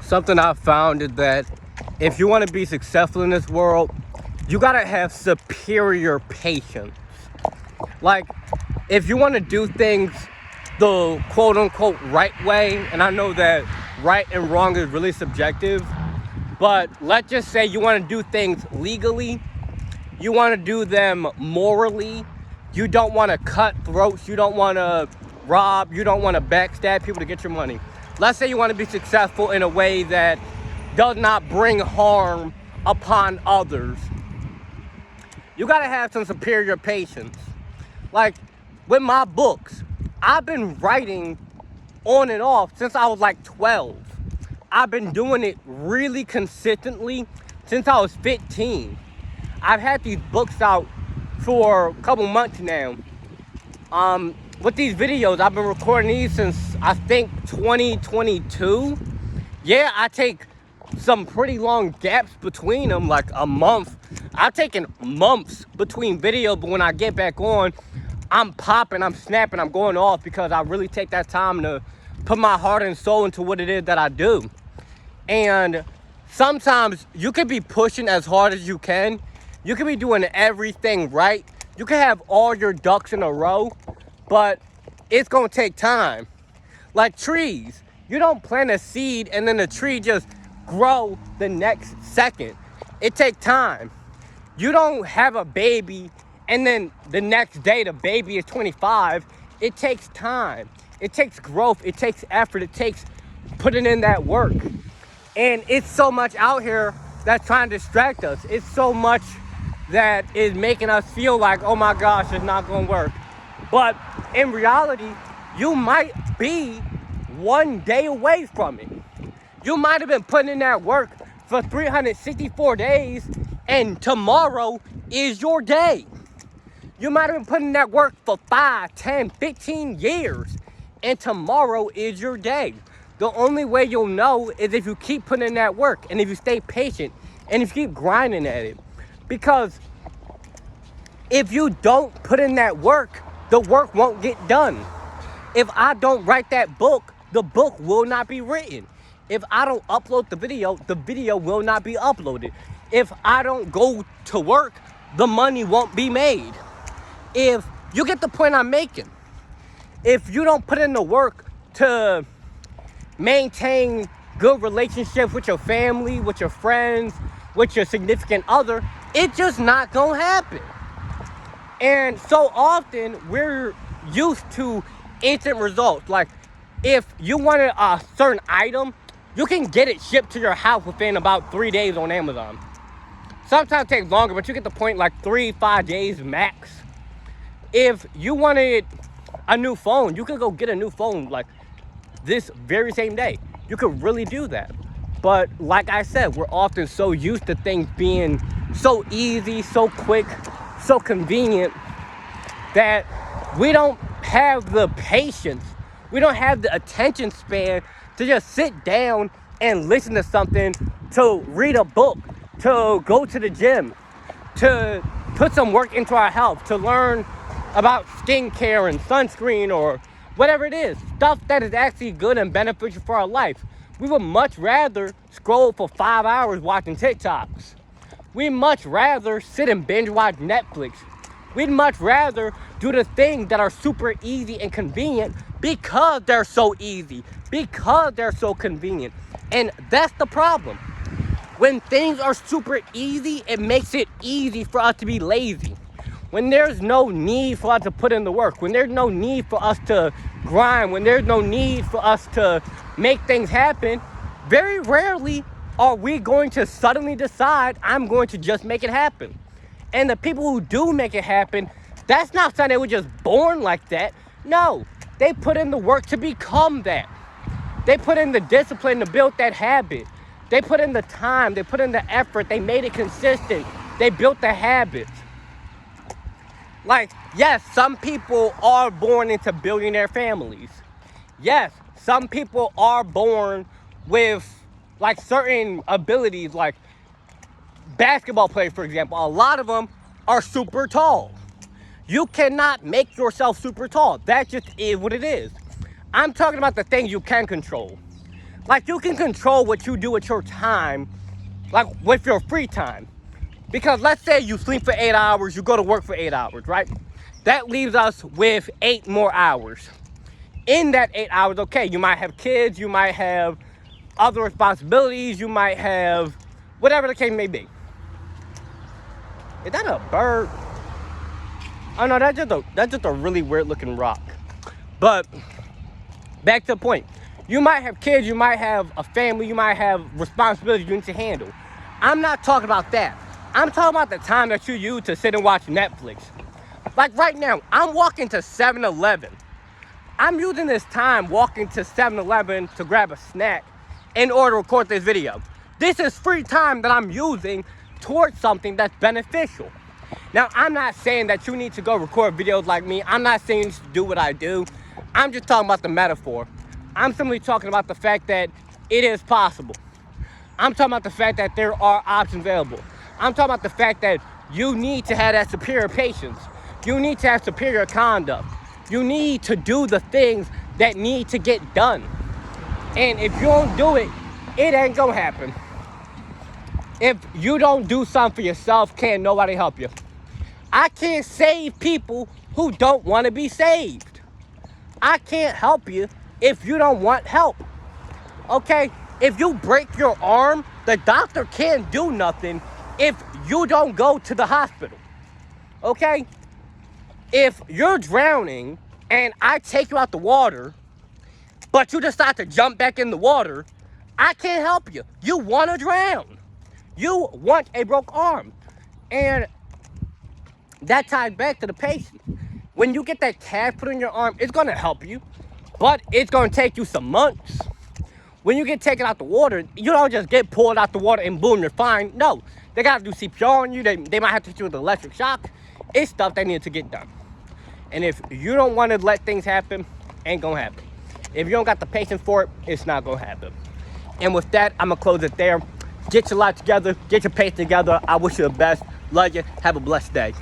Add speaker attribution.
Speaker 1: something I've found is that if you want to be successful in this world, you gotta have superior patience. Like, if you want to do things the quote-unquote right way, and I know that right and wrong is really subjective, but let's just say you want to do things legally, you want to do them morally, you don't want to cut throats, you don't want to rob, you don't want to backstab people to get your money. Let's say you want to be successful in a way that does not bring harm upon others. You gotta have some superior patience. Like, with my books, I've been writing on and off since I was like 12. I've been doing it really consistently since I was 15. I've had these books out for a couple months now. With these videos, I've been recording these since I think 2022. Yeah, I take some pretty long gaps between them, like a month. I've taken months between videos, but when I get back on, I'm popping, I'm snapping, I'm going off because I really take that time to put my heart and soul into what it is that I do. And sometimes you could be pushing as hard as you can. You could be doing everything right. You can have all your ducks in a row, but it's gonna take time. Like trees, you don't plant a seed and then the tree just grow the next second. It takes time. You don't have a baby and then the next day the baby is 25. It takes time. It takes growth. It takes effort. It takes putting in that work. And it's so much out here that's trying to distract us. It's so much that is making us feel like, oh my gosh, it's not gonna work. But in reality, you might be one day away from it. You might have been putting in that work for 364 days and tomorrow is your day. You might have been putting in that work for 5, 10, 15 years and tomorrow is your day. The only way you'll know is if you keep putting in that work and if you stay patient and if you keep grinding at it. Because if you don't put in that work, the work won't get done. If I don't write that book, the book will not be written. If I don't upload the video will not be uploaded. If I don't go to work, the money won't be made. If you get the point I'm making, if you don't put in the work to maintain good relationships with your family, with your friends, with your significant other, it's just not gonna happen. And so often we're used to instant results. Like, if you wanted a certain item, you can get it shipped to your house within about 3 days on Amazon. Sometimes it takes longer, but you get the point, like 3-5 days max. If you wanted a new phone, you can go get a new phone like this very same day. You could really do that. But like I said, we're often so used to things being so easy, so quick, so convenient that we don't have the patience, we don't have the attention span to just sit down and listen to something, to read a book, to go to the gym, to put some work into our health, to learn about skincare and sunscreen or whatever it is, stuff that is actually good and beneficial for our life. We would much rather scroll for 5 hours watching TikToks. We'd much rather sit and binge watch Netflix. We'd much rather do the things that are super easy and convenient because they're so easy, because they're so convenient. And that's the problem. When things are super easy, it makes it easy for us to be lazy. When there's no need for us to put in the work, when there's no need for us to grind, when there's no need for us to make things happen, very rarely are we going to suddenly decide, I'm going to just make it happen. And the people who do make it happen, that's not something they were just born like that. No, they put in the work to become that. They put in the discipline to build that habit. They put in the time, they put in the effort, they made it consistent. They built the habits. Like, yes, some people are born into billionaire families. Yes, some people are born with like certain abilities, like basketball players, for example. A lot of them are super tall. You cannot make yourself super tall. That just is what it is. I'm talking about the things you can control. Like, you can control what you do with your time, like with your free time. Because let's say you sleep for 8 hours, you go to work for 8 hours, right? That leaves us with 8 more hours. In that 8 hours, okay, you might have kids, you might have other responsibilities, you might have whatever the case may be. Is that a bird? Oh no, that's just a really weird looking rock. But back to the point. You might have kids, you might have a family, you might have responsibilities you need to handle. I'm not talking about that. I'm talking about the time that you use to sit and watch Netflix. Like right now, I'm walking to 7-Eleven. I'm using this time walking to 7-Eleven to grab a snack in order to record this video. This is free time that I'm using towards something that's beneficial. Now, I'm not saying that you need to go record videos like me. I'm not saying you should do what I do. I'm just talking about the metaphor. I'm simply talking about the fact that it is possible. I'm talking about the fact that there are options available. I'm talking about the fact that you need to have that superior patience. You need to have superior conduct. You need to do the things that need to get done. And if you don't do it, it ain't gonna happen. If you don't do something for yourself, can't nobody help you. I can't save people who don't want to be saved. I can't help you if you don't want help. Okay? If you break your arm, the doctor can't do nothing if you don't go to the hospital. Okay? If you're drowning and I take you out the water, but you decide to jump back in the water, I can't help you. You want to drown. You want a broke arm. And that ties back to the patient. When you get that cast put on your arm, it's going to help you, but it's going to take you some months. When you get taken out the water, you don't just get pulled out the water and boom, you're fine. No, they got to do CPR on you. They might have to hit you with electric shock. It's stuff they need to get done. And if you don't want to let things happen, ain't going to happen. If you don't got the patience for it, it's not going to happen. And with that, I'm going to close it there. Get your life together. Get your patience together. I wish you the best. Love you. Have a blessed day.